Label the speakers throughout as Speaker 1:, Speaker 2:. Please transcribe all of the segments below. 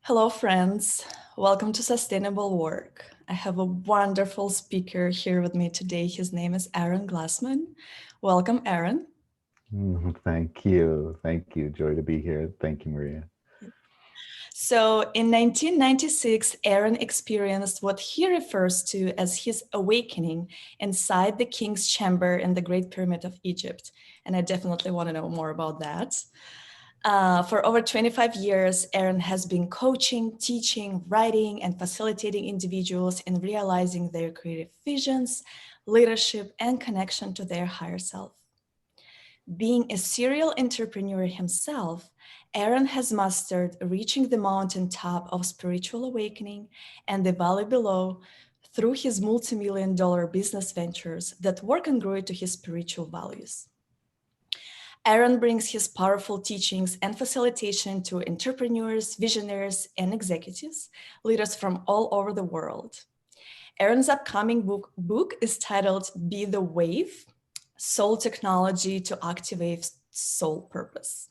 Speaker 1: Hello, friends. Welcome to Sustainable Work. I have a wonderful speaker here with me today. His name is Aaron Glassman. Welcome, Aaron.
Speaker 2: Thank you. Thank you. Joy to be here. Thank you, Maria.
Speaker 1: So, in 1996, Aaron experienced what he refers to as his awakening inside the king's chamber in the Great Pyramid of Egypt. And I definitely want to know more about that. For over 25 years, Aaron has been coaching, teaching, writing, and facilitating individuals in realizing their creative visions, leadership, and connection to their higher self. Being a serial entrepreneur himself, Aaron has mastered reaching the mountaintop of spiritual awakening and the valley below through his multi-million-dollar business ventures that work congruent to his spiritual values. Aaron brings his powerful teachings and facilitation to entrepreneurs, visionaries, and executives, leaders from all over the world. Aaron's upcoming book is titled Be the Wave, Soul Technology to Activate Soul Purpose.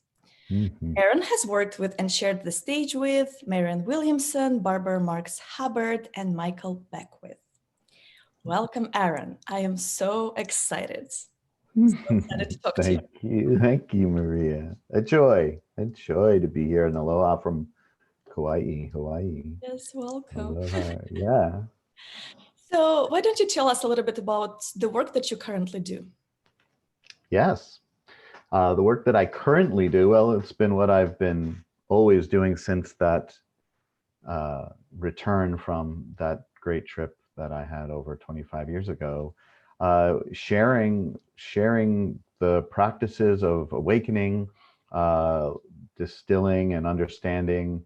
Speaker 2: Mhm.
Speaker 1: Aaron has worked with and shared the stage with Marianne Williamson, Barbara Marks Hubbard, and Michael Beckwith. Welcome, Aaron. I am so excited. So excited to talk to you.
Speaker 2: Thank you. Thank you, Maria. A joy to be here, and aloha from Kauai, Hawaii.
Speaker 1: Yes, welcome.
Speaker 2: Aloha. Yeah.
Speaker 1: So, why don't you tell us a little bit about the work that you currently do?
Speaker 2: Yes. The work that I currently do, well, it's been what I've been always doing since that return from that great trip that I had over 25 years ago. Sharing the practices of awakening, distilling and understanding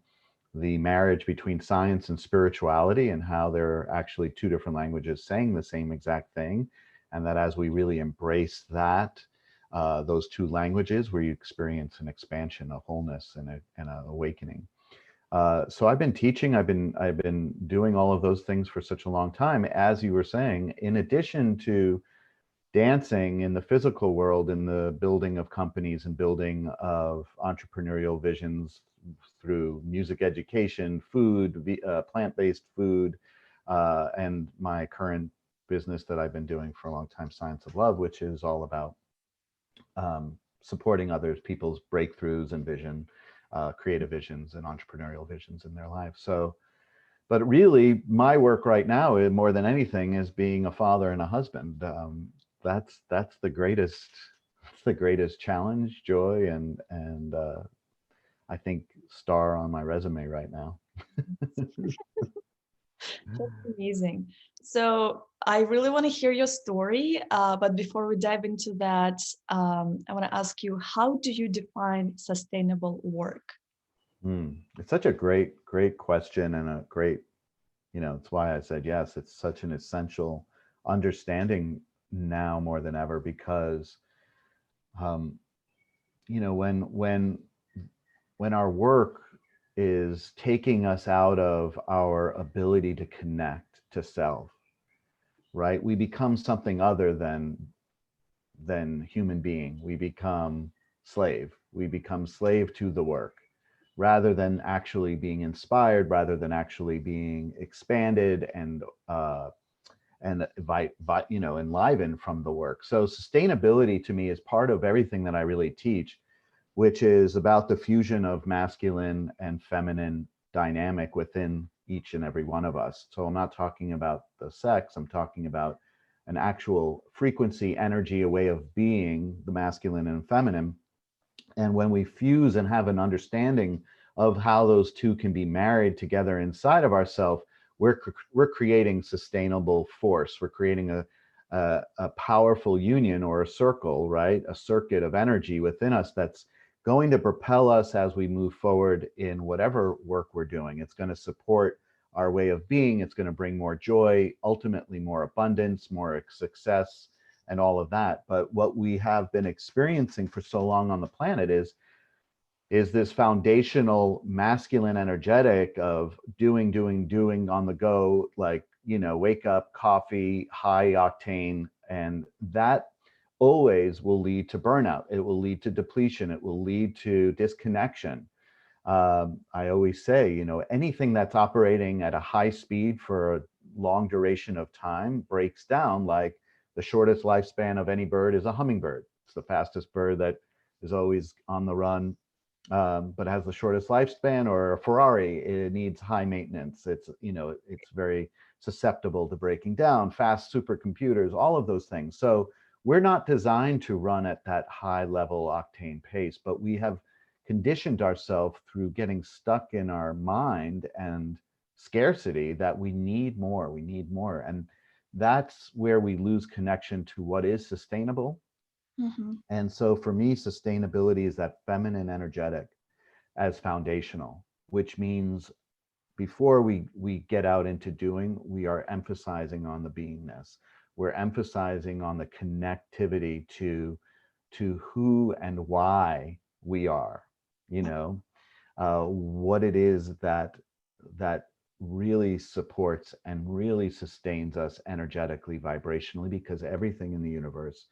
Speaker 2: the marriage between science and spirituality, and how they're actually two different languages saying the same exact thing, and that as we really embrace that, those two languages, where you experience an expansion, a wholeness, and an awakening. So I've been teaching, I've been doing all of those things for such a long time. As you were saying, in addition to dancing in the physical world, in the building of companies and building of entrepreneurial visions through music education, food, plant-based food, and my current business that I've been doing for a long time, Science of Love, which is all about supporting others, people's breakthroughs and vision, creative visions and entrepreneurial visions in their lives. So, but really, my work right now, more than anything, is being a father and a husband. That's the greatest challenge, joy, and I think star on my resume right now.
Speaker 1: That's amazing. So, I really want to hear your story. But before we dive into that, I want to ask you, how do you define sustainable work?
Speaker 2: It's such a great question, and a great, it's why I said yes. It's such an essential understanding now more than ever, because um, when our work is taking us out of our ability to connect to self, right? We become something other than human being. We become slave. We become slave to the work, rather than actually being inspired, rather than actually being expanded and enlivened from the work. So sustainability to me is part of everything that I really teach, which is about the fusion of masculine and feminine dynamic within each and every one of us. So I'm not talking about the sex, I'm talking about an actual frequency, energy, a way of being, the masculine and feminine. And when we fuse and have an understanding of how those two can be married together inside of ourselves, we're creating sustainable force. We're creating a powerful union, or a circle, right? A circuit of energy within us that's going to propel us as we move forward in whatever work we're doing. It's going to support our way of being. It's going to bring more joy, ultimately more abundance, more success, and all of that. But what we have been experiencing for so long on the planet is this foundational masculine energetic of doing on the go, like, wake up, coffee, high octane, and that always will lead to burnout. It will lead to depletion. It will lead to disconnection. I always say, anything that's operating at a high speed for a long duration of time breaks down. Like the shortest lifespan of any bird is a hummingbird. It's the fastest bird that is always on the run, but has the shortest lifespan. Or a Ferrari, it needs high maintenance. It's very susceptible to breaking down. Fast supercomputers, all of those things. So we're not designed to run at that high level octane pace, but we have conditioned ourselves through getting stuck in our mind and scarcity that we need more, and that's where we lose connection to what is sustainable. And so for me, sustainability is that feminine energetic as foundational, which means before we get out into doing, we are emphasizing on the beingness. We're emphasizing on the connectivity to who and why we are, what it is that really supports and really sustains us energetically, vibrationally, because everything in the universe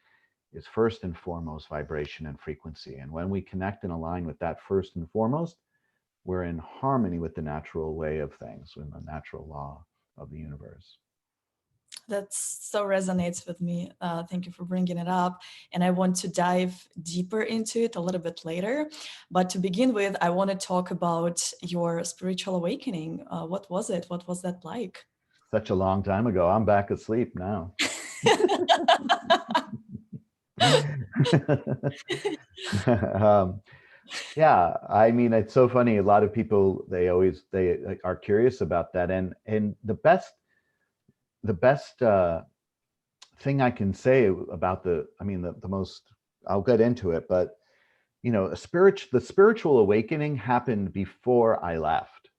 Speaker 2: is first and foremost vibration and frequency. And when we connect and align with that first and foremost, we're in harmony with the natural way of things, with the natural law of the universe.
Speaker 1: That so resonates with me. Thank you for bringing it up. And I want to dive deeper into it a little bit later. But to begin with, I want to talk about your spiritual awakening. What was it? What was that like?
Speaker 2: Such a long time ago. I'm back asleep now. Yeah, I mean, it's so funny. A lot of people, they are curious about that. And the best thing I can say about the most, I'll get into it, but the spiritual awakening happened before I left.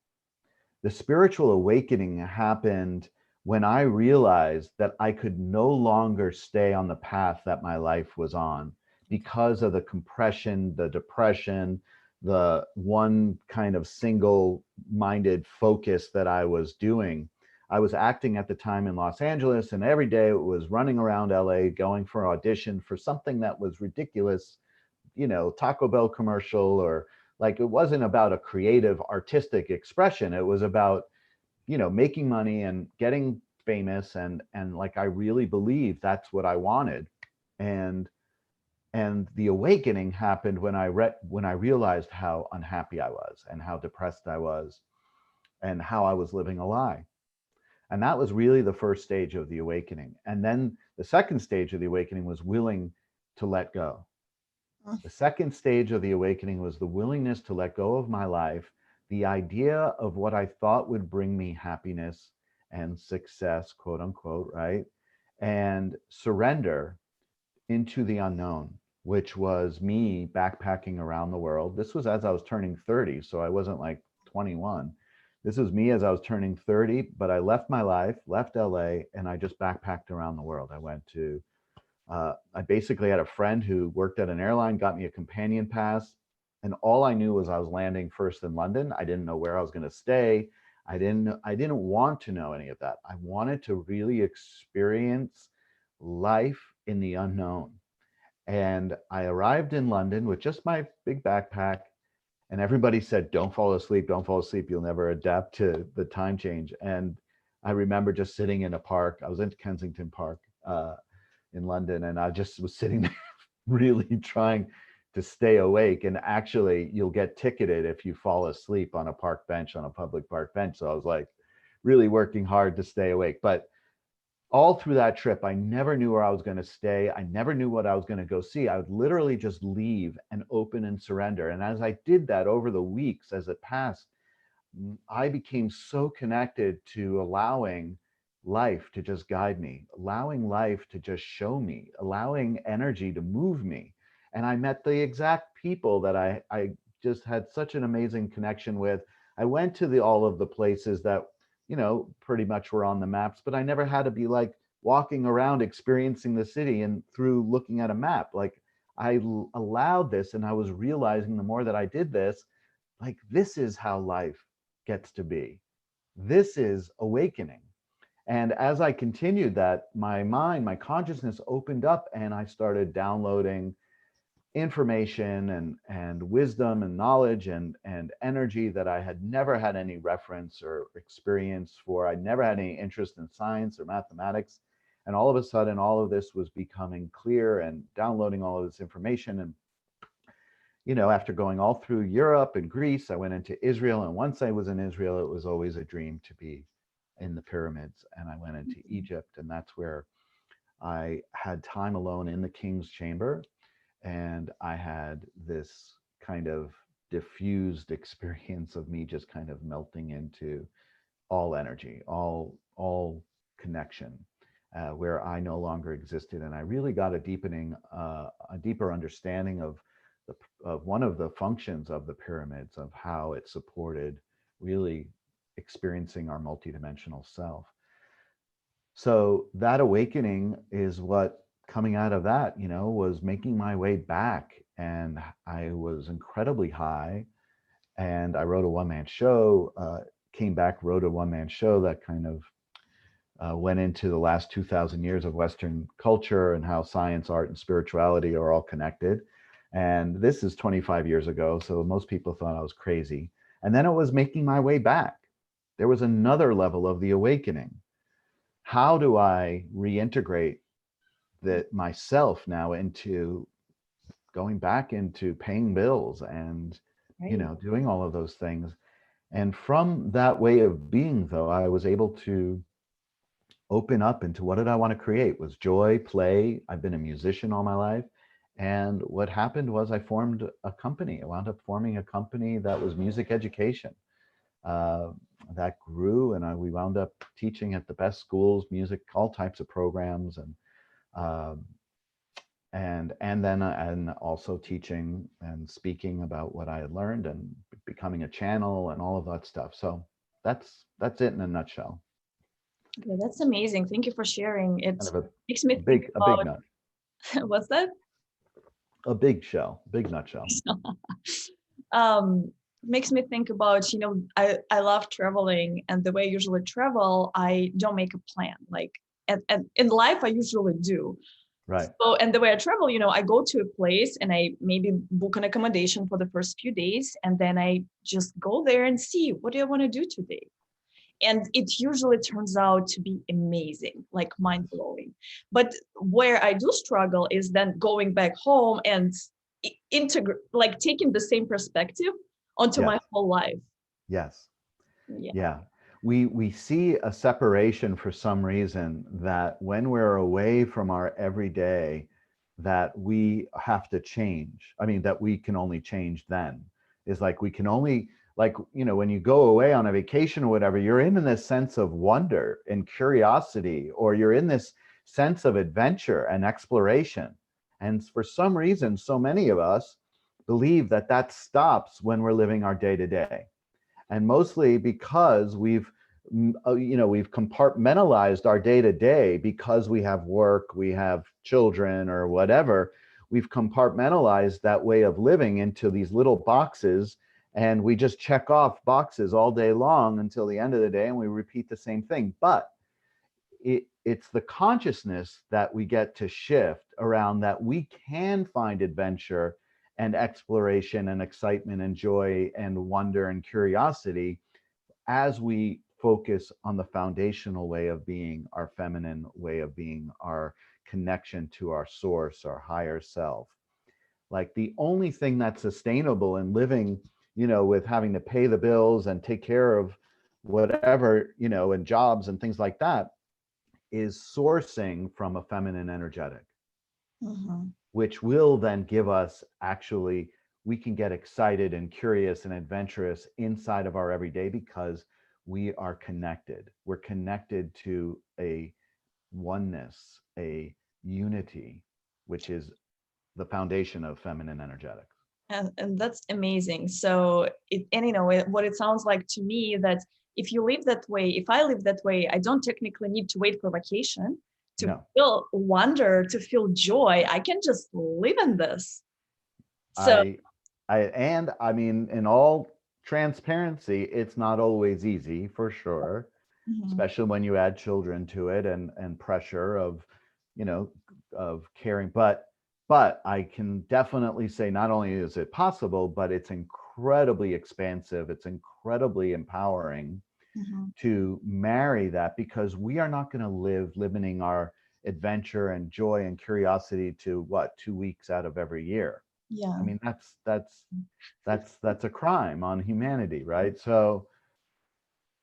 Speaker 2: The spiritual awakening happened when I realized that I could no longer stay on the path that my life was on because of the compression, the depression, the one kind of single-minded focus that I was doing. I was acting at the time in Los Angeles, and every day it was running around LA, going for audition for something that was ridiculous, Taco Bell commercial, or like, it wasn't about a creative artistic expression. It was about, making money and getting famous. And like, I really believed that's what I wanted. And the awakening happened when I realized how unhappy I was and how depressed I was and how I was living a lie. And that was really the first stage of the awakening. And then the second stage of the awakening was willing to let go. The second stage of the awakening was the willingness to let go of my life, the idea of what I thought would bring me happiness and success, quote unquote, right? And surrender into the unknown, which was me backpacking around the world. This was as I was turning 30, so I wasn't like 21. This was me as I was turning 30, but I left my life, left LA, and I just backpacked around the world. I basically had a friend who worked at an airline, got me a companion pass, and all I knew was I was landing first in London. I didn't know where I was going to stay. I didn't want to know any of that. I wanted to really experience life in the unknown. And I arrived in London with just my big backpack, and everybody said, don't fall asleep, don't fall asleep. You'll never adapt to the time change. And I remember just sitting in a park. I was in Kensington Park in London, and I just was sitting there really trying to stay awake. And actually, you'll get ticketed if you fall asleep on a park bench, on a public park bench. So I was like really working hard to stay awake. But all through that trip, I never knew where I was going to stay. I never knew what I was going to go see. I would literally just leave and open and surrender. And as I did that over the weeks, as it passed, I became so connected to allowing life to just guide me, allowing life to just show me, allowing energy to move me. And I met the exact people that I just had such an amazing connection with. I went to all of the places that, pretty much were on the maps, but I never had to be like walking around experiencing the city and through looking at a map. Like, I allowed this, and I was realizing the more that I did this, like, this is how life gets to be. This is awakening. And as I continued that, my mind, my consciousness opened up, and I started downloading information and wisdom and knowledge and energy that I had never had any reference or experience for. I never had any interest in science or mathematics. And all of a sudden, all of this was becoming clear, and downloading all of this information. And, after going all through Europe and Greece, I went into Israel. And once I was in Israel, it was always a dream to be in the pyramids. And I went into Egypt, and that's where I had time alone in the king's chamber. And I had this kind of diffused experience of me just kind of melting into all energy, all connection, where I no longer existed. And I really got a deeper understanding of one of the functions of the pyramids, of how it supported really experiencing our multidimensional self. So that awakening is what, coming out of that, was making my way back. And I was incredibly high. And I wrote a one-man show, came back, wrote a one-man show that kind of went into the last 2,000 years of Western culture and how science, art, and spirituality are all connected. And this is 25 years ago, so most people thought I was crazy. And then it was making my way back. There was another level of the awakening. How do I reintegrate myself now into going back into paying bills and, doing all of those things? And from that way of being, though, I was able to open up into what did I want to create? Was joy, play. I've been a musician all my life. And what happened was I formed a company. I wound up forming a company that was music education. That grew, and we wound up teaching at the best schools, music, all types of programs, and also teaching and speaking about what I had learned and becoming a channel and all of that stuff. So that's it in a nutshell.
Speaker 1: Okay, that's amazing. Thank you for sharing. It
Speaker 2: Kind of
Speaker 1: makes me
Speaker 2: a big nut.
Speaker 1: What's that?
Speaker 2: A big nutshell.
Speaker 1: Makes me think about, I love traveling, and the way I usually travel, I don't make a plan. Like, and in life, I usually do.
Speaker 2: Right.
Speaker 1: So, and the way I travel, I go to a place and I maybe book an accommodation for the first few days, and then I just go there and see, what do I want to do today? And it usually turns out to be amazing, like mind-blowing. But where I do struggle is then going back home and like taking the same perspective onto my whole life.
Speaker 2: Yes.
Speaker 1: Yeah.
Speaker 2: We see a separation for some reason, that when we're away from our everyday, that we have to change. I mean, that we can only change then. Is like we can only, like, when you go away on a vacation or whatever, you're in this sense of wonder and curiosity, or you're in this sense of adventure and exploration. And for some reason, so many of us believe that stops when we're living our day to day. And mostly because we've compartmentalized our day to day, because we have work, we have children or whatever. We've compartmentalized that way of living into these little boxes, and we just check off boxes all day long until the end of the day, and we repeat the same thing. But it's the consciousness that we get to shift around, that we can find adventure and exploration and excitement and joy and wonder and curiosity as we focus on the foundational way of being, our feminine way of being, our connection to our source, our higher self. Like, the only thing that's sustainable in living, with having to pay the bills and take care of whatever, and jobs and things like that, is sourcing from a feminine energetic. Mm-hmm. Which will then give us, actually, we can get excited and curious and adventurous inside of our everyday, because we are connected. We're connected to a oneness, a unity, which is the foundation of feminine energetics.
Speaker 1: And that's amazing. So what it sounds like to me, that if you live that way, if I live that way, I don't technically need to wait for vacation to feel wonder, to feel joy. I can just live in this. So
Speaker 2: I mean, in all transparency, it's not always easy, for sure. Mm-hmm. Especially when you add children to it, and pressure of, of caring. But But I can definitely say not only is it possible, but it's incredibly expansive. It's incredibly empowering
Speaker 1: Mhm.
Speaker 2: to marry that, because we are not going to live limiting our adventure and joy and curiosity to what, 2 weeks out of every year. I
Speaker 1: Yeah.
Speaker 2: mean, that's a crime on humanity, right? So,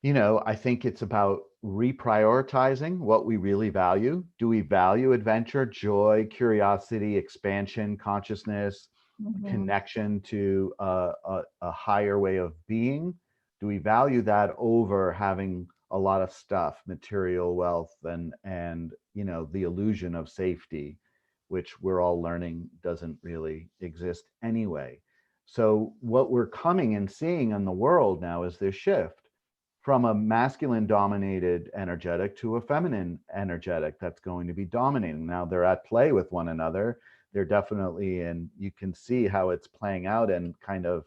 Speaker 2: I think it's about reprioritizing what we really value. Do we value adventure, joy, curiosity, expansion, consciousness,
Speaker 1: Mhm.
Speaker 2: connection to a higher way of being? Do we value that over having a lot of stuff, material wealth, and the illusion of safety, which we're all learning doesn't really exist anyway? So what we're coming and seeing in the world now is this shift from a masculine dominated energetic to a feminine energetic that's going to be dominating. Now they're at play with one another. They're definitely, and you can see how it's playing out and kind of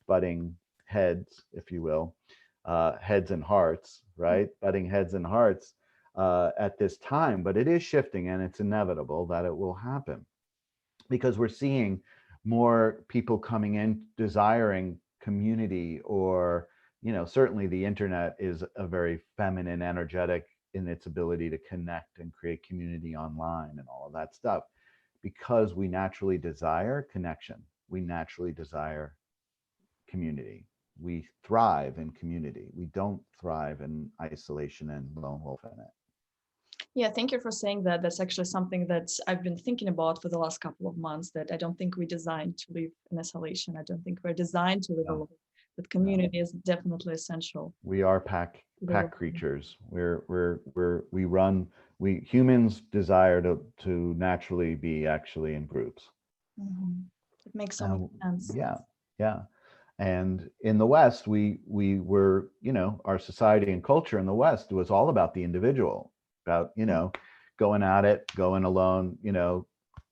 Speaker 2: butting heads, if you will, heads and hearts, right? Butting heads and hearts at this time, but it is shifting and it's inevitable that it will happen because we're seeing more people coming in desiring community, or certainly the internet is a very feminine energetic in its ability to connect and create community online and all of that stuff, because we naturally desire connection, we naturally desire community, we thrive in community, we don't thrive in isolation and lone wolf in it.
Speaker 1: Yeah, thank you for saying that. That's actually something that I've been thinking about for the last couple of months, that I don't think we're designed to live in isolation. I don't think we're designed to live
Speaker 2: No,
Speaker 1: alone. But
Speaker 2: no.
Speaker 1: community is definitely essential
Speaker 2: We are pack
Speaker 1: to the
Speaker 2: pack
Speaker 1: well-being.
Speaker 2: creatures. We run, we humans desire to naturally be actually in groups.
Speaker 1: Mhm. It makes so much sense.
Speaker 2: Yeah, yeah. And in the West, we were, our society and culture in the West was all about the individual, about, going at it, going alone,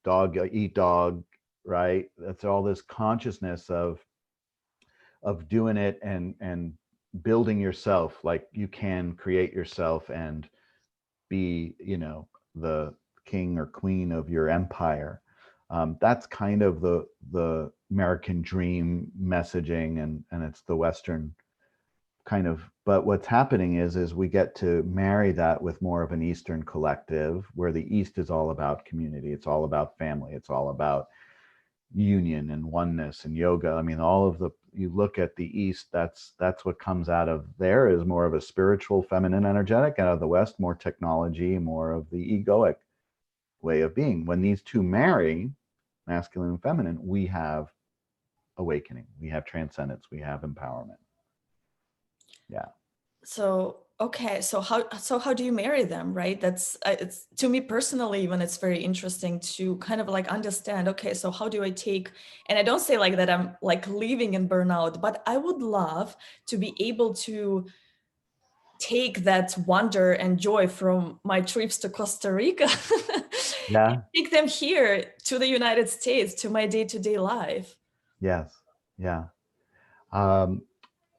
Speaker 2: dog eat dog, right? That's all this consciousness of doing it and building yourself, like you can create yourself and be the king or queen of your empire. That's kind of the American dream messaging, and it's the Western kind of, but what's happening is we get to marry that with more of an Eastern collective, where the East is all about community, it's all about family, it's all about union and oneness and yoga. I mean, all of the, you look at the East, that's what comes out of there is more of a spiritual feminine energetic, out of the West more technology, more of the egoic way of being. When these two marry, masculine and feminine, we have awakening, we have transcendence, we have empowerment. Yeah.
Speaker 1: So, okay, so how do you marry them, right? That's it's, to me personally, even it's very interesting to kind of like understand, okay, so how do I take, and I don't say like that I'm like leaving in burnout, but I would love to be able to take that wonder and joy from my trips to Costa Rica and
Speaker 2: Yeah.
Speaker 1: take them here to the United States, to my day-to-day life.
Speaker 2: Yes. Yeah. um,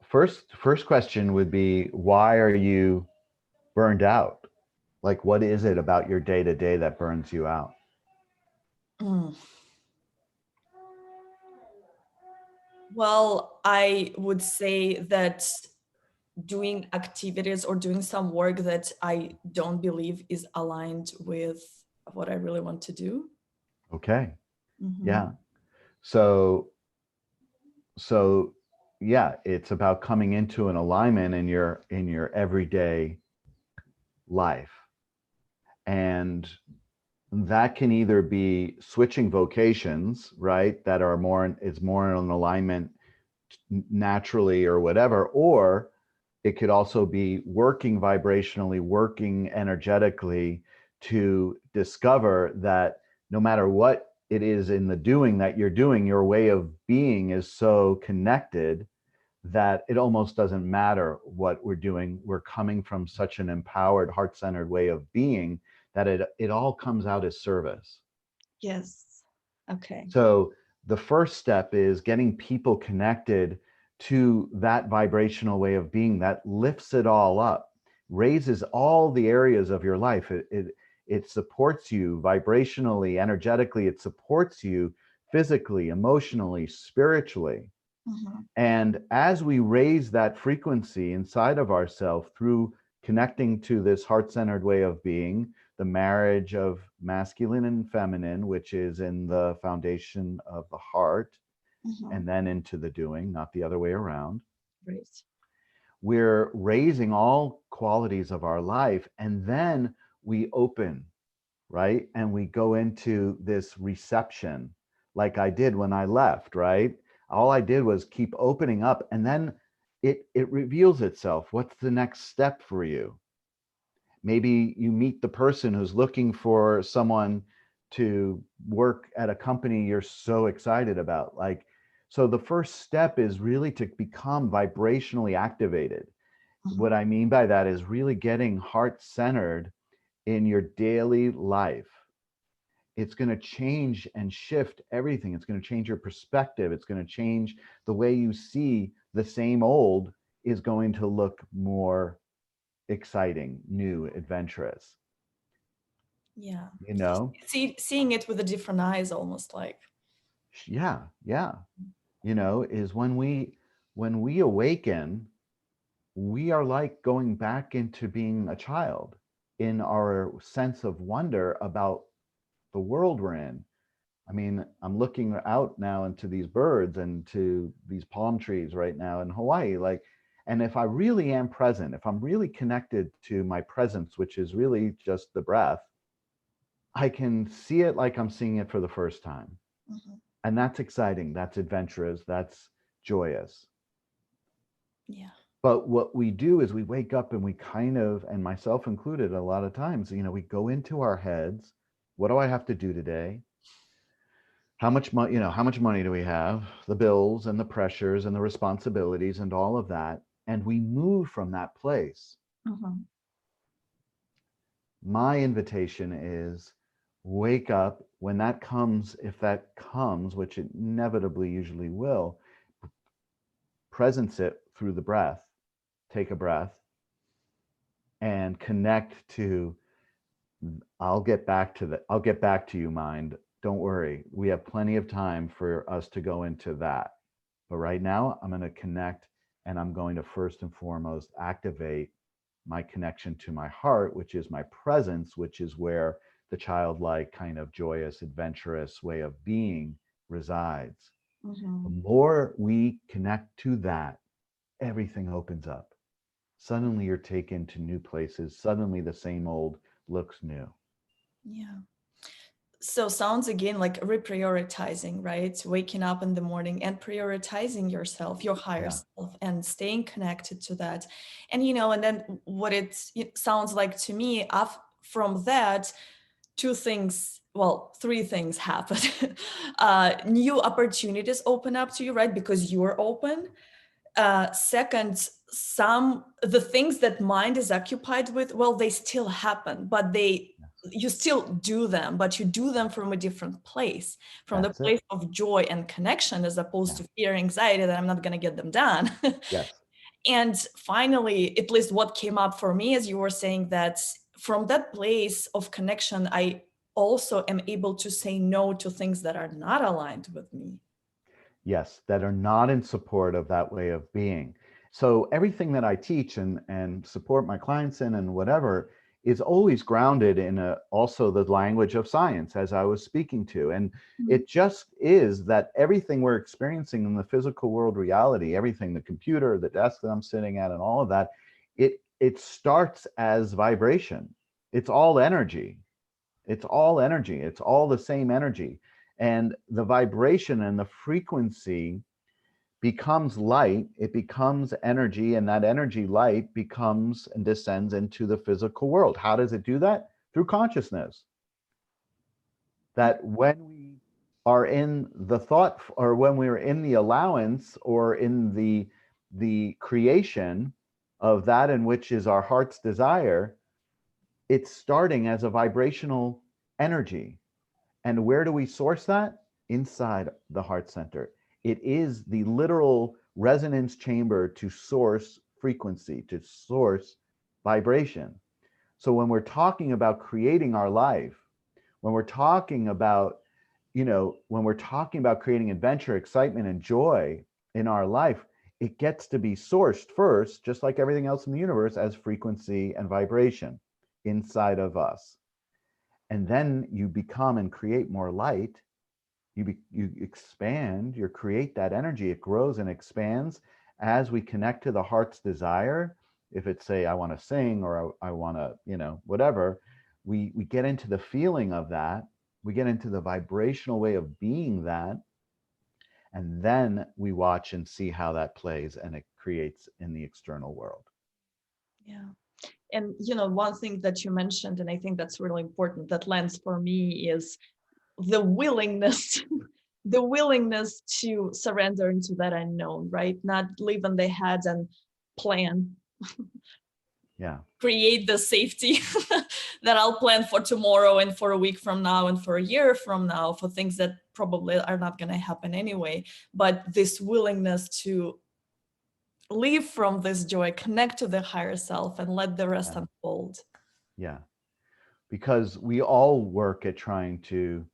Speaker 2: first question would be, why are you burned out? Like, what is it about your day to day that burns you out?
Speaker 1: Mm. Well, I would say that doing activities or doing some work that I don't believe is aligned with what I really want to do.
Speaker 2: Okay.
Speaker 1: Mhm.
Speaker 2: Yeah. So so yeah, it's about coming into an alignment in your everyday life, and that can either be switching vocations, right, that are more, it's more in alignment naturally or whatever, or it could also be working vibrationally, working energetically to discover that no matter what it is in the doing that you're doing, your way of being is so connected that it almost doesn't matter what we're doing. We're coming from such an empowered, heart-centered way of being that it all comes out as service.
Speaker 1: Yes. Okay.
Speaker 2: So the first step is getting people connected to that vibrational way of being that lifts it all up, raises all the areas of your life. It supports you vibrationally, energetically. It supports you physically, emotionally, spiritually.
Speaker 1: Mm-hmm.
Speaker 2: And as we raise that frequency inside of ourselves through connecting to this heart-centered way of being, the marriage of masculine and feminine, which is in the foundation of the heart,
Speaker 1: Mm-hmm.
Speaker 2: and then into the doing, not the other way around.
Speaker 1: Great.
Speaker 2: We're raising all qualities of our life, and then we open, right? And we go into this reception, like I did when I left, right? All I did was keep opening up, and then it reveals itself. What's the next step for you? Maybe you meet the person who's looking for someone to work at a company you're so excited about. Like, so the first step is really to become vibrationally activated.
Speaker 1: Mm-hmm.
Speaker 2: What I mean by that is really getting heart centered in your daily life. It's going to change and shift everything. It's going to change your perspective. It's going to change the way you see the same old is going to look more exciting, new, adventurous.
Speaker 1: Yeah.
Speaker 2: You know?
Speaker 1: Seeing it with a different eyes, almost like.
Speaker 2: Yeah, yeah. You know, is when we awaken, we are like going back into being a child in our sense of wonder about the world we're in. I mean, I'm looking out now into these birds and to these palm trees right now in Hawaii. Like, and if I really am present, if I'm really connected to my presence, which is really just the breath, I can see it like I'm seeing it for the first time.
Speaker 1: Mm-hmm.
Speaker 2: And that's exciting. That's adventurous. That's joyous.
Speaker 1: Yeah.
Speaker 2: But what we do is we wake up and we kind of, and myself included, a lot of times, you know, we go into our heads. What do I have to do today? How much money, you know, how much money do we have? The bills and the pressures and the responsibilities and all of that. And we move from that place.
Speaker 1: Mm-hmm.
Speaker 2: My invitation is wake up when that comes, if that comes, which it inevitably usually will, presence it through the breath. Take a breath and connect to, I'll get back to you, mind. Don't worry. We have plenty of time for us to go into that. But right now, I'm going to connect, and I'm going to first and foremost activate my connection to my heart, which is my presence, which is where the childlike kind of joyous, adventurous way of being resides. The
Speaker 1: Mm-hmm.
Speaker 2: more we connect to that, everything opens up. Suddenly you're taken to new places. Suddenly the same old looks new.
Speaker 1: Yeah. So sounds again like reprioritizing, right? Waking up in the morning and prioritizing yourself, your higher
Speaker 2: Yeah.
Speaker 1: self, and staying connected to that. And and then what it sounds like to me, from that, two things, well, three things happen. New opportunities open up to you, right? Because you're open. Second, the things that mind is occupied with, well, they still happen, but
Speaker 2: Yes.
Speaker 1: you still do them, but you do them from a different place, from the
Speaker 2: That's it.
Speaker 1: place of joy and connection, as opposed
Speaker 2: Yeah.
Speaker 1: to fear, anxiety that I'm not going to get them done.
Speaker 2: Yes.
Speaker 1: And finally, at least what came up for me, as you were saying, that from that place of connection, I also am able to say no to things that are not aligned with me.
Speaker 2: Yes, that are not in support of that way of being. So everything that I teach and support my clients in and whatever is always grounded in also the language of science, as I was speaking to. And
Speaker 1: Mhm.
Speaker 2: it just is that everything we're experiencing in the physical world reality, everything, the computer, the desk that I'm sitting at, and all of that, it starts as vibration. It's all energy. It's all energy. It's all the same energy. And the vibration and the frequency becomes light, it becomes energy, and that energy light becomes and descends into the physical world. How does it do that? Through consciousness. That when we are in the thought, or when we're in the allowance, or in the creation of that in which is our heart's desire, it's starting as a vibrational energy. And where do we source that? Inside the heart center. It is the literal resonance chamber to source frequency, to source vibration. So when we're talking about creating our life, when we're talking about, when we're talking about creating adventure, excitement, and joy in our life, it gets to be sourced first, just like everything else in the universe, as frequency and vibration inside of us. And then you become and create more light. You expand, you create that energy. It grows and expands as we connect to the heart's desire. If it's, say, I want to sing, or I want to, whatever, we get into the feeling of that. We get into the vibrational way of being that. And then we watch and see how that plays and it creates in the external world.
Speaker 1: Yeah. And, one thing that you mentioned, and I think that's really important, that lands for me, is the willingness, the willingness to surrender into that unknown, right? Not live in the head and plan.
Speaker 2: Yeah.
Speaker 1: Create the safety that I'll plan for tomorrow and for a week from now and for a year from now, for things that probably are not going to happen anyway. But this willingness to live from this joy, connect to the higher self, and let the rest unfold.
Speaker 2: Yeah. Because we all work at trying to,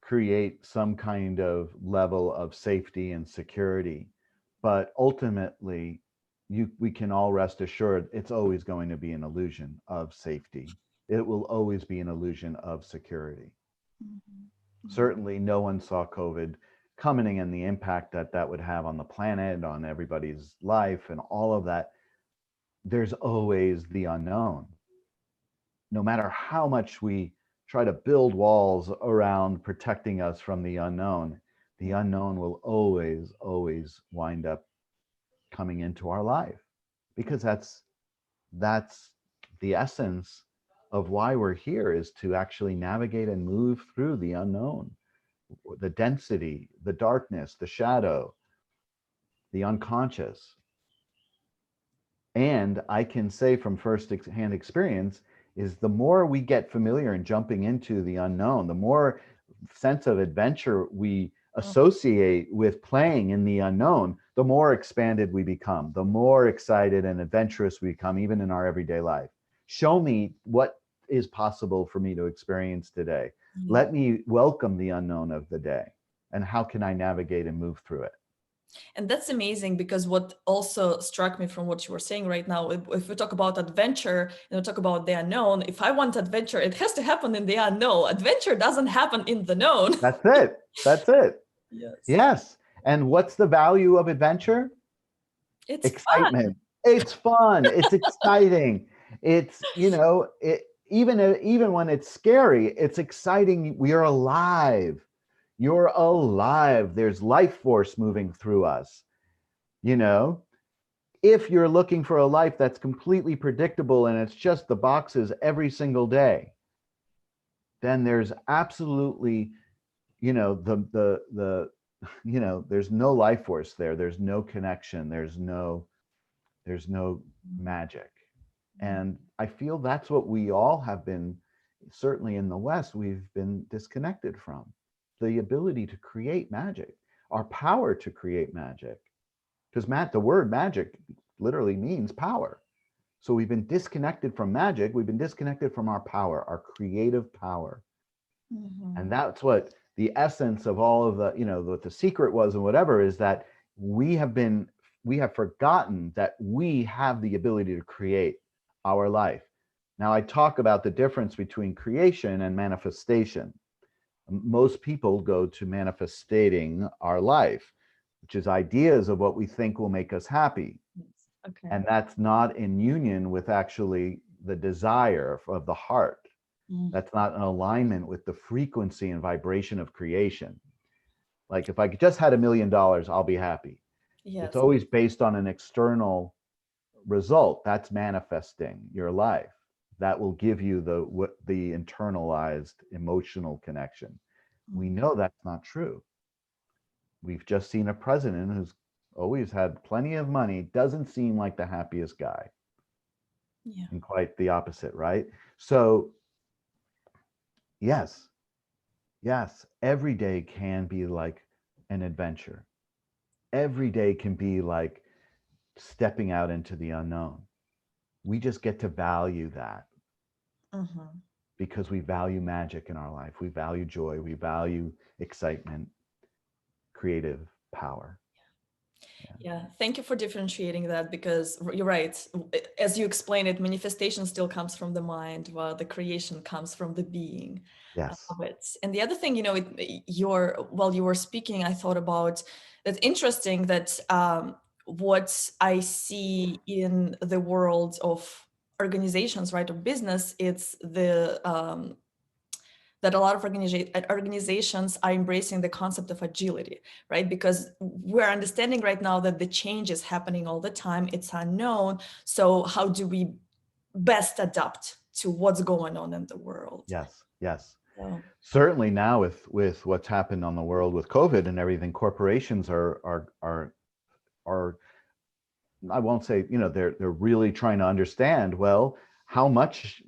Speaker 2: create some kind of level of safety and security. But ultimately, we can all rest assured it's always going to be an illusion of safety. It will always be an illusion of security.
Speaker 1: Mm-hmm.
Speaker 2: Certainly, no one saw COVID coming and the impact that that would have on the planet, on everybody's life, and all of that. There's always the unknown. No matter how much we try to build walls around protecting us from the unknown will always, always wind up coming into our life, because that's the essence of why we're here, is to actually navigate and move through the unknown, the density, the darkness, the shadow, the unconscious. And I can say from first-hand experience is the more we get familiar and jumping into the unknown, the more sense of adventure we associate with playing in the unknown, the more expanded we become, the more excited and adventurous we become, even in our everyday life. Show me what is possible for me to experience today. Let me welcome the unknown of the day. And how can I navigate and move through it?
Speaker 1: And that's amazing, because what also struck me from what you were saying right now, if we talk about adventure and we talk about the unknown, if I want adventure, it has to happen in the unknown. Adventure doesn't happen in the known.
Speaker 2: That's it. That's it.
Speaker 1: Yes.
Speaker 2: Yes. And what's the value of adventure?
Speaker 1: It's
Speaker 2: excitement.
Speaker 1: fun.
Speaker 2: It's fun. It's exciting. It's, even when it's scary, it's exciting. We are alive. You're alive. There's life force moving through us. If you're looking for a life that's completely predictable and it's just the boxes every single day, then there's absolutely, there's no life force there. There's no connection. There's no magic. And I feel that's what we all have been, certainly in the West, we've been disconnected from. The ability to create magic, our power to create magic. Because the word magic literally means power. So we've been disconnected from magic. We've been disconnected from our power, our creative power. Mm-hmm. And that's what the essence of all of the, what the secret was and whatever, is that we have forgotten that we have the ability to create our life. Now, I talk about the difference between creation and manifestation. Most people go to manifestating our life, which is ideas of what we think will make us happy. Okay. And that's not in union with actually the desire of the heart. That's not in alignment with the frequency and vibration of creation. Like, if I just had $1 million, I'll be happy. Yes. It's always based on an external result. That's manifesting your life. That will give you the internalized emotional connection. We know that's not true. We've just seen a president who's always had plenty of money, doesn't seem like the happiest guy. Yeah. And quite the opposite, right? So yes, every day can be like an adventure. Every day can be like stepping out into the unknown. we just get to value that
Speaker 1: Mhm.
Speaker 2: because we value magic in our life. We value joy. We value excitement, creative power. Yeah.
Speaker 1: Yeah, thank you for differentiating that, because you're right. As you explain it, manifestation still comes from the mind, while the creation comes from the being
Speaker 2: Yes.
Speaker 1: of it. And the other thing, while you were speaking, I thought about that's interesting that what I see in the world of organizations, right, of business, it's the that a lot of organizations are embracing the concept of agility, right? Because we're understanding right now that the change is happening all the time. It's unknown. So how do we best adapt to what's going on in the world?
Speaker 2: Yes. Yes.
Speaker 1: So,
Speaker 2: Certainly now with what's happened on the world with COVID and everything, corporations are I won't say, they're really trying to understand, well, how much,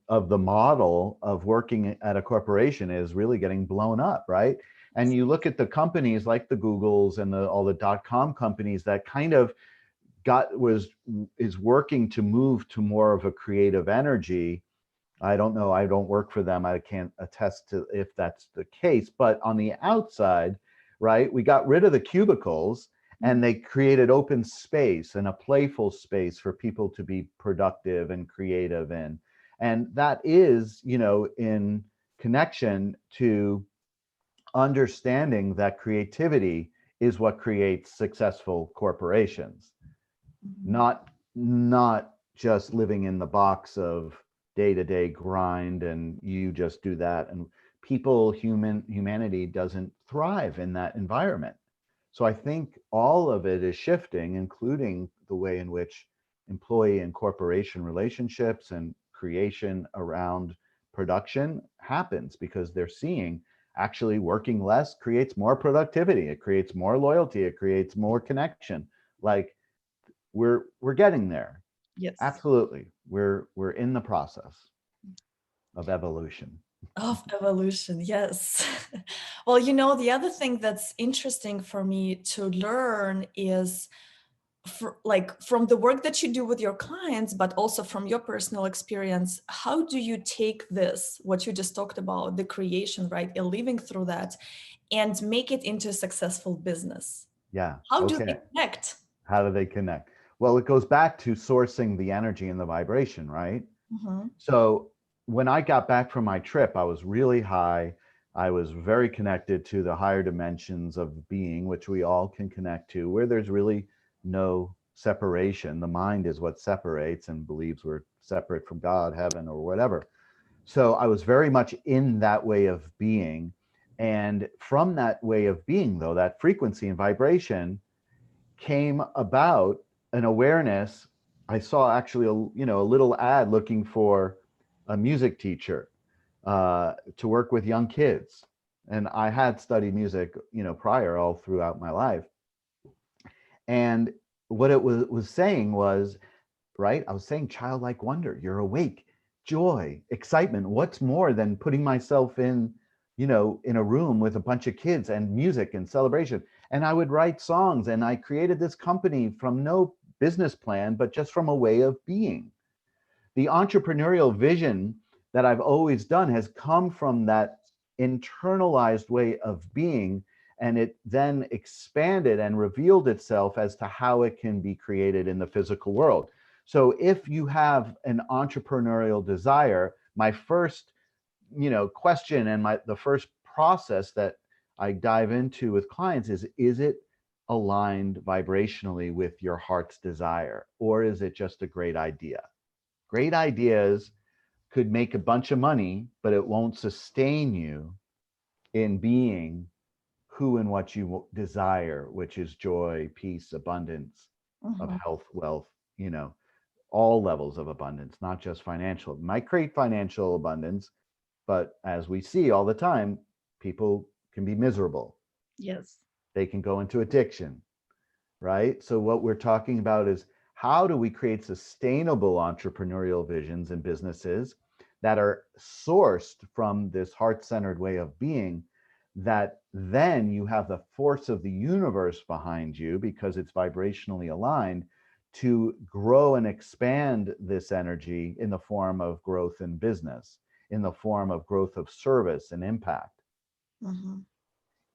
Speaker 2: of the model of working at a corporation is really getting blown up, right? And you look at the companies like the Googles and all the .com companies that kind of is working to move to more of a creative energy. I don't know. I don't work for them. I can't attest to if that's the case. But on the outside, right, we got rid of the cubicles and they created open space and a playful space for people to be productive and creative in. And that is, in connection to understanding that creativity is what creates successful corporations,
Speaker 1: mhm.
Speaker 2: not just living in the box of day-to-day grind and you just do that. And humanity doesn't thrive in that environment. So I think all of it is shifting, including the way in which employee and corporation relationships and creation around production happens, because they're seeing actually working less creates more productivity, it creates more loyalty, it creates more connection. Like, we're getting there.
Speaker 1: Yes.
Speaker 2: Absolutely. We're in the process of evolution.
Speaker 1: Of evolution, yes. Well, the other thing that's interesting for me to learn is from the work that you do with your clients, but also from your personal experience, how do you take this, what you just talked about, the creation, right, and living through that, and make it into a successful business?
Speaker 2: Yeah.
Speaker 1: How do they
Speaker 2: Okay.
Speaker 1: connect?
Speaker 2: How do they connect? Well, it goes back to sourcing the energy and the vibration, right?
Speaker 1: Mhm.
Speaker 2: So when I got back from my trip, I was really high. I was very connected to the higher dimensions of being, which we all can connect to, where there's really no separation. The mind is what separates and believes we're separate from God, heaven, or whatever. So I was very much in that way of being. And from that way of being, though, that frequency and vibration came about an awareness. I saw actually a little ad looking for a music teacher to work with young kids. And I had studied music, prior all throughout my life. And what it was saying was, right? I was saying childlike wonder. You're awake, joy, excitement. What's more than putting myself in a room with a bunch of kids and music and celebration? And I would write songs, and I created this company from no business plan, but just from a way of being. The entrepreneurial vision that I've always done has come from that internalized way of being, and it then expanded and revealed itself as to how it can be created in the physical world. So if you have an entrepreneurial desire, my first question and the first process that I dive into with clients is it aligned vibrationally with your heart's desire, or is it just a great idea? Great ideas could make a bunch of money, but it won't sustain you in being who and what you desire, which is joy, peace, abundance, of
Speaker 1: Mhm.
Speaker 2: health, wealth, all levels of abundance, not just financial. It might create financial abundance, but as we see all the time, people can be miserable.
Speaker 1: Yes.
Speaker 2: They can go into addiction, right? So what we're talking about is, how do we create sustainable entrepreneurial visions and businesses that are sourced from this heart-centered way of being, that then you have the force of the universe behind you because it's vibrationally aligned to grow and expand this energy in the form of growth in business, in the form of growth of service and impact.
Speaker 1: Mm-hmm.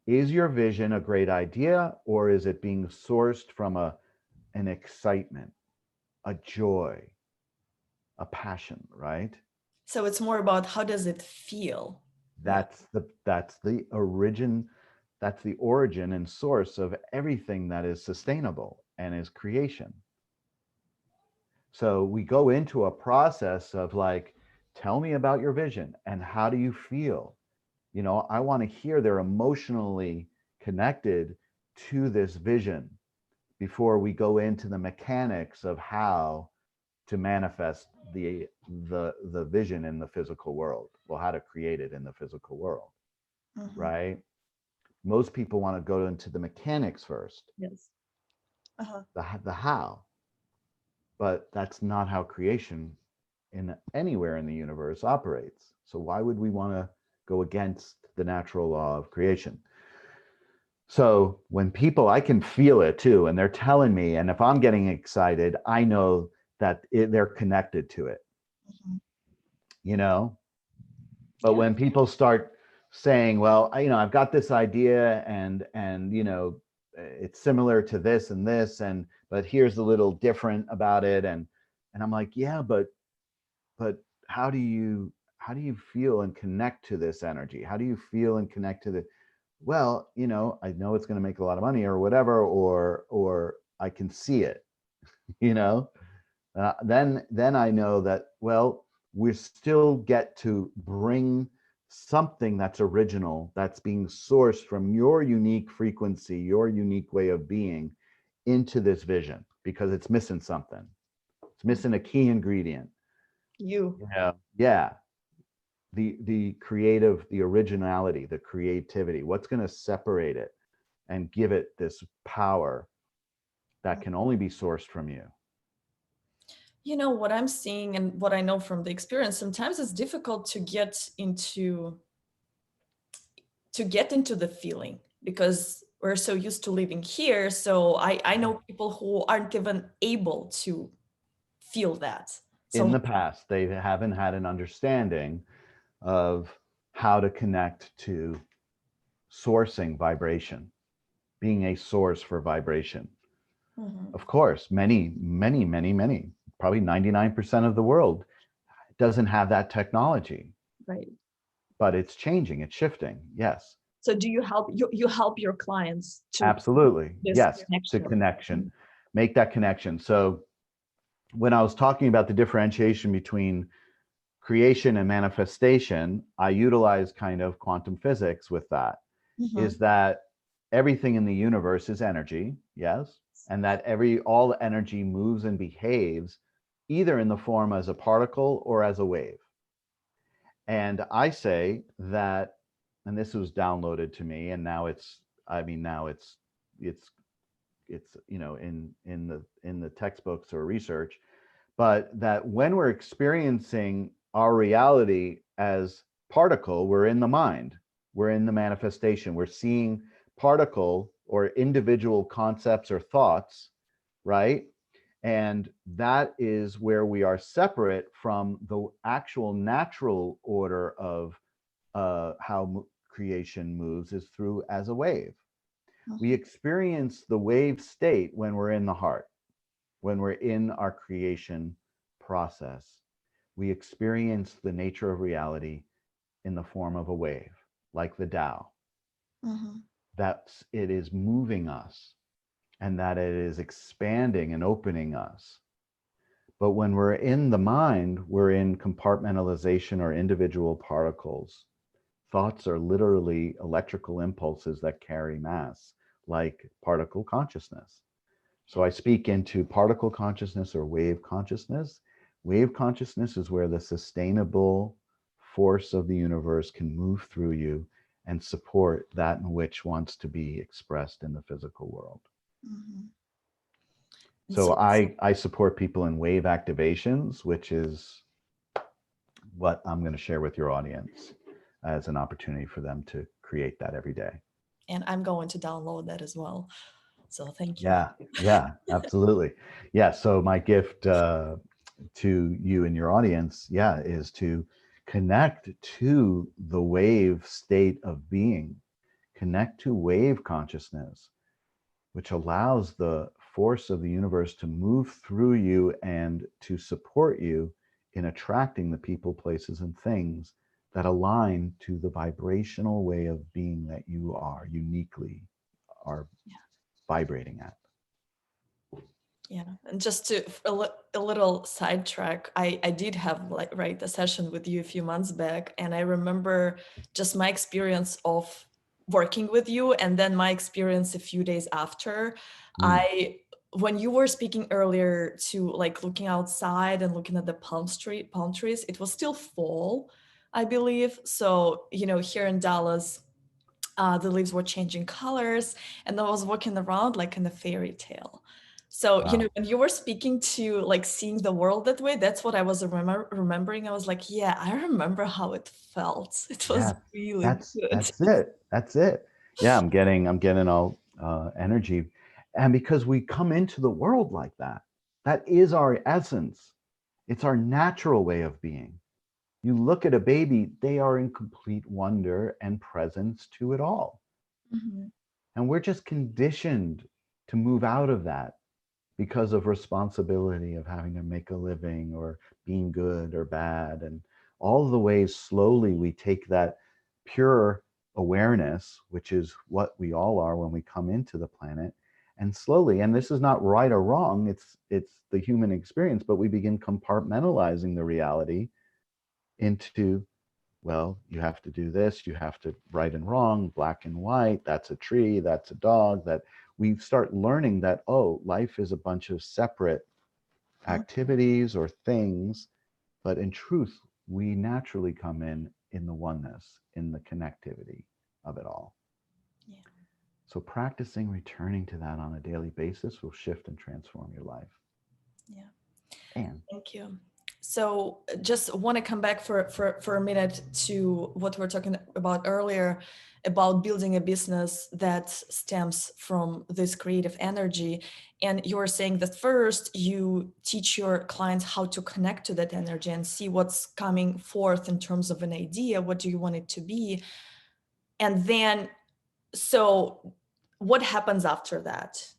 Speaker 2: Is your vision a great idea, or is it being sourced from an excitement, a joy, a passion, right?
Speaker 1: So it's more about how does it feel?
Speaker 2: That's the origin and source of everything that is sustainable and is creation. So we go into a process of like, tell me about your vision and how do you feel? You know, I want to hear they're emotionally connected to this vision before we go into the mechanics of how to manifest the vision in the physical world. Well, how to create it in the physical world,
Speaker 1: Mm-hmm.
Speaker 2: right? Most people want to go into the mechanics first,
Speaker 1: Yes. Uh-huh.
Speaker 2: the how, but that's not how creation in anywhere in the universe operates. So why would we want to go against the natural law of creation? So when people, I can feel it too, and they're telling me, and if I'm getting excited, I know that they're connected to it,
Speaker 1: Mm-hmm.
Speaker 2: you know? But
Speaker 1: Yeah.
Speaker 2: when people start saying, well, I've got this idea and, it's similar to this and this, but here's a little different about it. And I'm like, yeah, but how do you feel and connect to this energy? How do you feel and connect to the, well, I know it's going to make a lot of money or whatever, or I can see it, you know, then I know that, well, we still get to bring something that's original, that's being sourced from your unique frequency, your unique way of being into this vision, because it's missing something. It's missing a key ingredient.
Speaker 1: You.
Speaker 2: Yeah. The creative, the originality, the creativity, what's going to separate it and give it this power that can only be sourced from you.
Speaker 1: You know what I'm seeing and what I know from the experience, sometimes it's difficult to get into the feeling because we're so used to living here. So I know people who aren't even able to feel that.
Speaker 2: In
Speaker 1: So
Speaker 2: the past, they haven't had an understanding of how to connect to sourcing vibration, being a source for vibration.
Speaker 1: mhm,
Speaker 2: Of course, many, probably 99% of the world doesn't have that technology,
Speaker 1: right.
Speaker 2: but it's changing, it's shifting. Yes,
Speaker 1: So do you help you help your clients to
Speaker 2: absolutely.
Speaker 1: this
Speaker 2: Yes, to
Speaker 1: connection?
Speaker 2: connection, make that connection. So when I was talking about the differentiation between creation and manifestation, I utilize kind of quantum physics with that.
Speaker 1: Mhm.
Speaker 2: Is that everything in the universe is energy, yes, and that all energy moves and behaves either in the form as a particle or as a wave. And I say that, and this was downloaded to me, and now it's in the textbooks or research, but that when we're experiencing our reality as particle, we're in the mind, we're in the manifestation, we're seeing particle or individual concepts or thoughts, right? And that is where we are separate from the actual natural order of how creation moves, is through as a wave. We
Speaker 1: Mhm.
Speaker 2: experience the wave state when we're in the heart, when we're in our creation process. We experience the nature of reality in the form of a wave, like the Tao,
Speaker 1: Mhm.
Speaker 2: that it is moving us and that it is expanding and opening us. But when we're in the mind, we're in compartmentalization or individual particles. Thoughts are literally electrical impulses that carry mass, like particle consciousness. So I speak into particle consciousness or wave consciousness. Wave consciousness is where the sustainable force of the universe can move through you and support that in which wants to be expressed in the physical world.
Speaker 1: Mhm. And
Speaker 2: So
Speaker 1: so
Speaker 2: I support people in wave activations, which is what I'm going to share with your audience as an opportunity for them to create that every day.
Speaker 1: and I'm going to download that as well. So thank you.
Speaker 2: Yeah, absolutely. Yeah. So my gift to you and your audience, is to connect to the wave state of being, connect to wave consciousness, which allows the force of the universe to move through you and to support you in attracting the people, places, and things that align to the vibrational way of being that you are uniquely are vibrating at.
Speaker 1: Yeah, and just to a little sidetrack, I did have like a session with you a few months back, and I remember just my experience of working with you, and then my experience a few days after.
Speaker 2: Mm,
Speaker 1: When you were speaking earlier to like looking outside and looking at the palm trees, it was still fall, I believe. So, here in Dallas, the leaves were changing colors, and I was walking around like in a fairy tale. So,
Speaker 2: wow.
Speaker 1: when you were speaking to like seeing the world that way, that's what I was remembering. I was like, yeah, I remember how it felt. It was
Speaker 2: Yeah,
Speaker 1: really
Speaker 2: that's
Speaker 1: good.
Speaker 2: that's it. That's it. Yeah, I'm getting all energy, and because we come into the world like that, that is our essence. It's our natural way of being. You look at a baby; they are in complete wonder and presence to it all,
Speaker 1: Mhm.
Speaker 2: and we're just conditioned to move out of that because of responsibility of having to make a living or being good or bad, and all the ways slowly we take that pure awareness, which is what we all are when we come into the planet, and slowly, and this is not right or wrong, it's the human experience, but we begin compartmentalizing the reality into, well, you have to do this, you have to right and wrong, black and white, that's a tree, that's a dog, that we start learning that, oh, life is a bunch of separate
Speaker 1: Mhm.
Speaker 2: activities or things, but in truth, we naturally come in the oneness, in the connectivity of it all.
Speaker 1: Yeah.
Speaker 2: So practicing returning to that on a daily basis will shift and transform your life.
Speaker 1: Yeah.
Speaker 2: And
Speaker 1: Thank you. So just want to come back for a minute to what we were talking about earlier about building a business that stems from this creative energy. And you were saying that first you teach your clients how to connect to that energy and see what's coming forth in terms of an idea. What do you want it to be? And then, so what happens after that?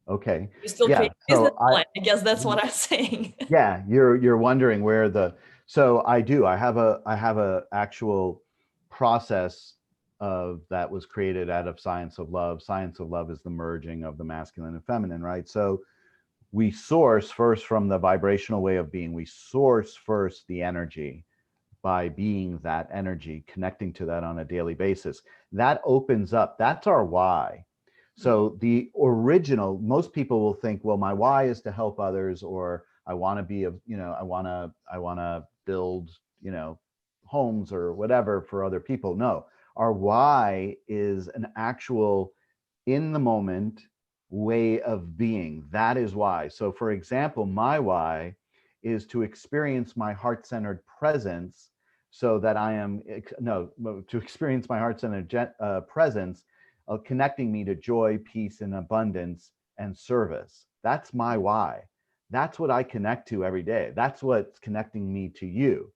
Speaker 2: okay,
Speaker 1: You still
Speaker 2: yeah.
Speaker 1: create a business
Speaker 2: So I
Speaker 1: plan. I guess that's what I'm saying.
Speaker 2: Yeah, you're wondering where the so I do. I have a actual process of that was created out of science of love. Science of love is the merging of the masculine and feminine, right? So we source first from the vibrational way of being. We source first the energy by being that energy, connecting to that on a daily basis. That opens up, that's our why. So the original, most people will think, well, my why is to help others, or I want to be a, I want to build, homes or whatever for other people. No, our why is an actual in the moment way of being. That is why. So for example, my why is to experience my heart-centered presence, so that I am, no, to experience my heart-centered presence, connecting me to joy, peace, and abundance and service. That's my why. That's what I connect to every day. That's what's connecting me to you.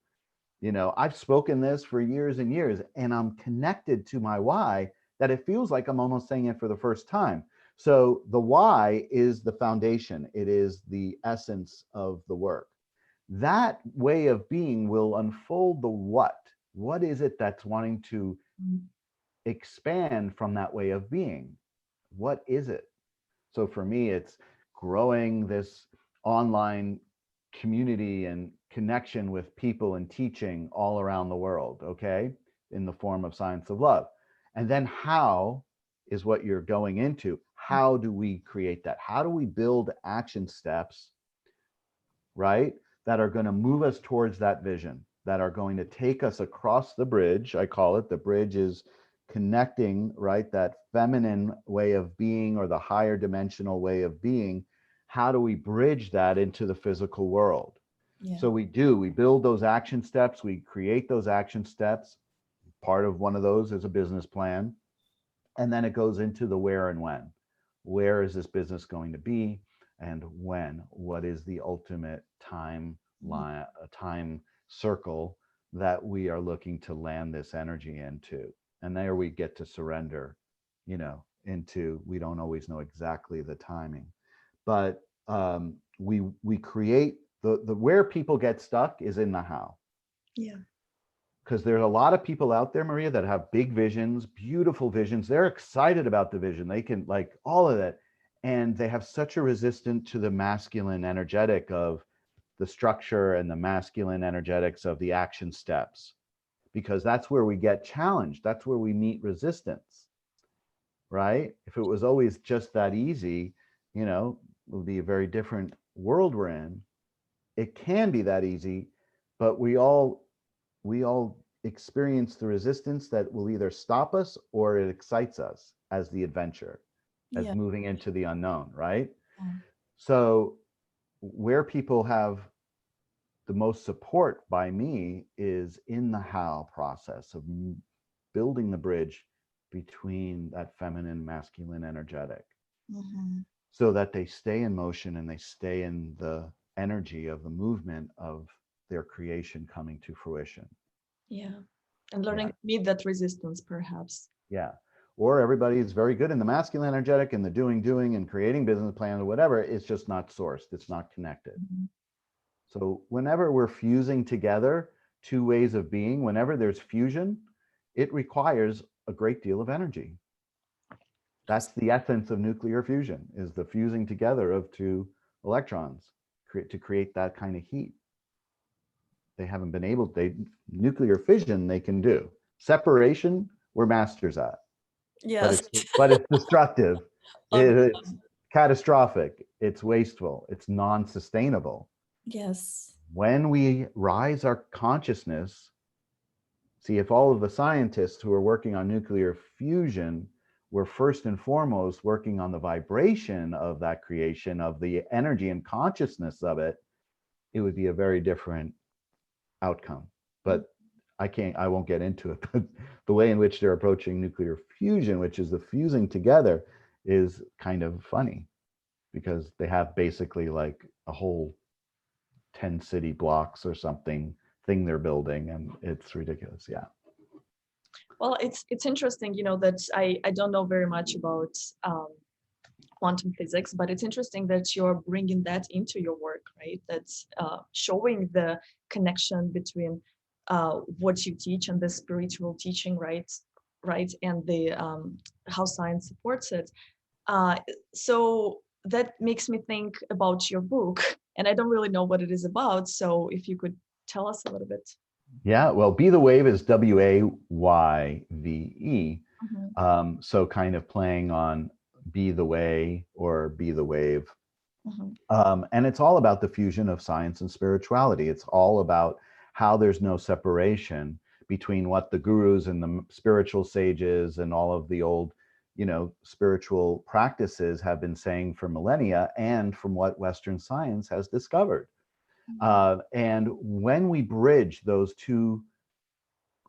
Speaker 2: I've spoken this for years and years, and I'm connected to my why, that it feels like I'm almost saying it for the first time. So the why is the foundation. It is the essence of the work. That way of being will unfold the what. What is it that's wanting to expand from that way of being? What is it? So for me, it's growing this online community and connection with people and teaching all around the world, okay, in the form of science of love. And then how is what you're going into. How do we create that? How do we build action steps, right, that are going to move us towards that vision, that are going to take us across the bridge? I call it, the bridge is connecting, right, that feminine way of being or the higher dimensional way of being. How do we bridge that into the physical world?
Speaker 1: Yeah.
Speaker 2: So we build those action steps, we create those action steps. Part of one of those is a business plan, and then it goes into the where and when. where is this business going to be, and when? What is the ultimate time circle that we are looking to land this energy into? And there we get to surrender, into, we don't always know exactly the timing, but we create the where people get stuck is in the how.
Speaker 1: Yeah.
Speaker 2: Because there's a lot of people out there, Maria, that have big visions, beautiful visions. They're excited about the vision. They can, like, all of that. And they have such a resistance to the masculine energetic of the structure and the masculine energetics of the action steps, because that's where we get challenged. That's where we meet resistance, right? If it was always just that easy, it would be a very different world we're in. It can be that easy, but we all experience the resistance that will either stop us or it excites us as the adventure, as
Speaker 1: Yeah.
Speaker 2: moving into the unknown, right?
Speaker 1: Mm.
Speaker 2: So where people have the most support by me is in the how process of building the bridge between that feminine masculine energetic,
Speaker 1: Mhm.
Speaker 2: so that they stay in motion and they stay in the energy of the movement of their creation coming to fruition.
Speaker 1: Yeah. And learning
Speaker 2: Yeah.
Speaker 1: to meet that resistance, perhaps.
Speaker 2: Yeah. Or everybody is very good in the masculine energetic and the doing and creating business plans or whatever. It's just not sourced. It's not connected.
Speaker 1: Mhm.
Speaker 2: So whenever we're fusing together two ways of being, whenever there's fusion, it requires a great deal of energy. That's the essence of nuclear fusion, is the fusing together of two electrons to create that kind of heat. They haven't been able, nuclear fission they can do. Separation, we're masters at. but
Speaker 1: Yes.
Speaker 2: it's but it's destructive.
Speaker 1: Um,
Speaker 2: It's catastrophic. It's wasteful. It's non-sustainable.
Speaker 1: yes.
Speaker 2: When we rise our consciousness, see, if all of the scientists who are working on nuclear fusion were first and foremost working on the vibration of that creation, of the energy and consciousness of it, it would be a very different outcome. But I won't get into it, but the way in which they're approaching nuclear fusion, which is the fusing together, is kind of funny, because they have basically like a whole 10 city blocks or something thing they're building, and it's ridiculous. Yeah.
Speaker 1: Well, it's interesting, that I don't know very much about quantum physics, but it's interesting that you're bringing that into your work, right? That's showing the connection between what you teach and the spiritual teaching, right? Right, and the how science supports it. Uh, so that makes me think about your book, and I don't really know what it is about. So if you could tell us a little bit.
Speaker 2: Yeah. Well, Be the Wave is WAYVE.
Speaker 1: Mhm.
Speaker 2: So kind of playing on be the way or be the wave.
Speaker 1: Mhm.
Speaker 2: And it's all about the fusion of science and spirituality. It's all about how there's no separation between what the gurus and the spiritual sages and all of the old, spiritual practices have been saying for millennia, and from what Western science has discovered. And when we bridge those two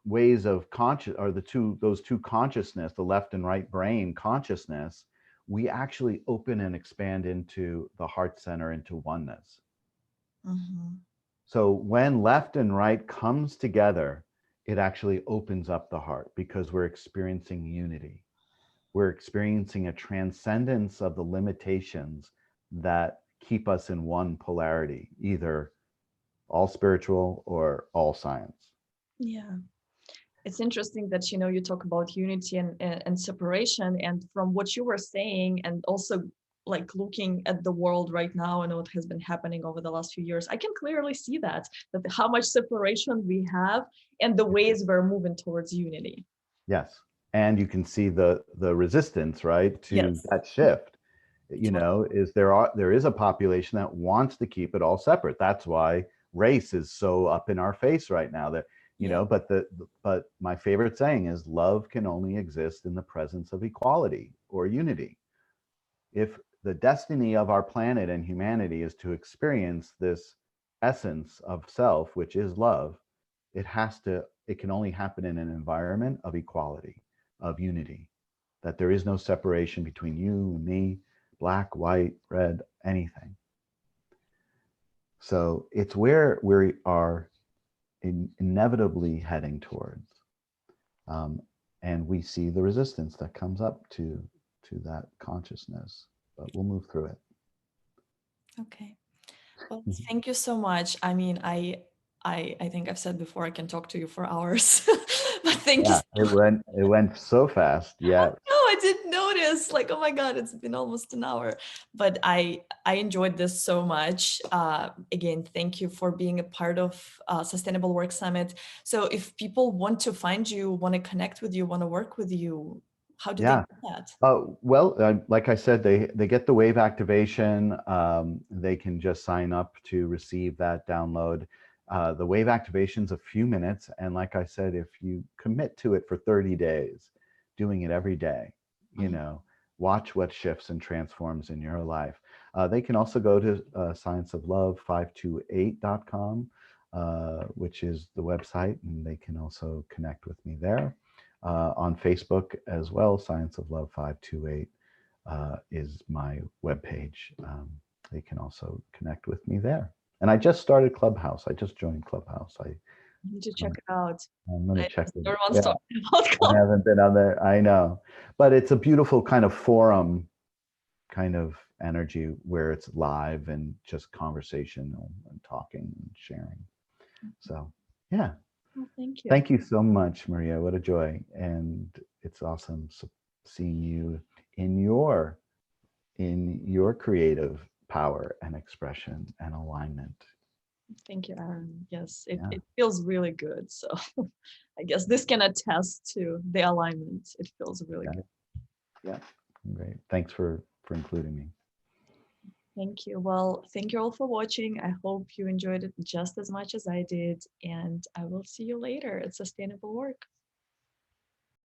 Speaker 2: ways of conscious, or those two consciousness, the left and right brain consciousness, we actually open and expand into the heart center, into oneness.
Speaker 1: Mhm.
Speaker 2: So when left and right comes together, it actually opens up the heart, because we're experiencing unity. We're experiencing a transcendence of the limitations that keep us in one polarity, either all spiritual or all science.
Speaker 1: Yeah. It's interesting that you talk about unity and separation, and from what you were saying, and also like looking at the world right now and what has been happening over the last few years, I can clearly see that how much separation we have and the ways we're moving towards unity.
Speaker 2: Yes. And you can see the resistance, right, to
Speaker 1: Yes.
Speaker 2: that shift. There is a population that wants to keep it all separate. That's why race is so up in our face right now. That
Speaker 1: Yeah.
Speaker 2: but my favorite saying is, love can only exist in the presence of equality or unity. If the destiny of our planet and humanity is to experience this essence of self, which is love, it can only happen in an environment of equality, of unity, that there is no separation between you and me. black, white, red, anything. So it's where we are inevitably heading towards. And we see the resistance that comes up to that consciousness, but we'll move through it.
Speaker 1: Okay. Well, thank you so much. I mean, I think I've said before I can talk to you for hours, but thank you.
Speaker 2: Yeah, it went so fast. Yeah.
Speaker 1: No, I didn't notice. Like, oh my God, it's been almost an hour. But I enjoyed this so much. Again, thank you for being a part of Sustainable Work Summit. So if people want to find you, want to connect with you, want to work with you, how do they
Speaker 2: Yeah.
Speaker 1: do that?
Speaker 2: Well, like I said, they get the wave activation. They can just sign up to receive that download. The wave activation's a few minutes, and like I said, if you commit to it for 30 days, doing it every day, you know, watch what shifts and transforms in your life. They can also go to scienceoflove528.com, which is the website, and they can also connect with me there. On Facebook as well, Science of Love 528 is my webpage. They can also connect with me there. And I just started Clubhouse. I just joined Clubhouse.
Speaker 1: I need to check it out.
Speaker 2: I'm going to check it.
Speaker 1: Everyone's
Speaker 2: Yeah,
Speaker 1: talking about
Speaker 2: I
Speaker 1: club.
Speaker 2: haven't been on there. I know. But it's a beautiful kind of forum kind of energy where it's live and just conversation and talking and sharing. So, yeah.
Speaker 1: Well, thank you.
Speaker 2: Thank you so much, Maria. What a joy. And it's awesome seeing you in your creative power and expression and alignment.
Speaker 1: Thank you, Aaron. Yes,
Speaker 2: Yeah.
Speaker 1: it feels really good. So I guess this can attest to the alignment. It feels really good.
Speaker 2: Yeah. Great. Thanks for including me.
Speaker 1: Thank you. Well, thank you all for watching. I hope you enjoyed it just as much as I did. And I will see you later at Sustainable Work.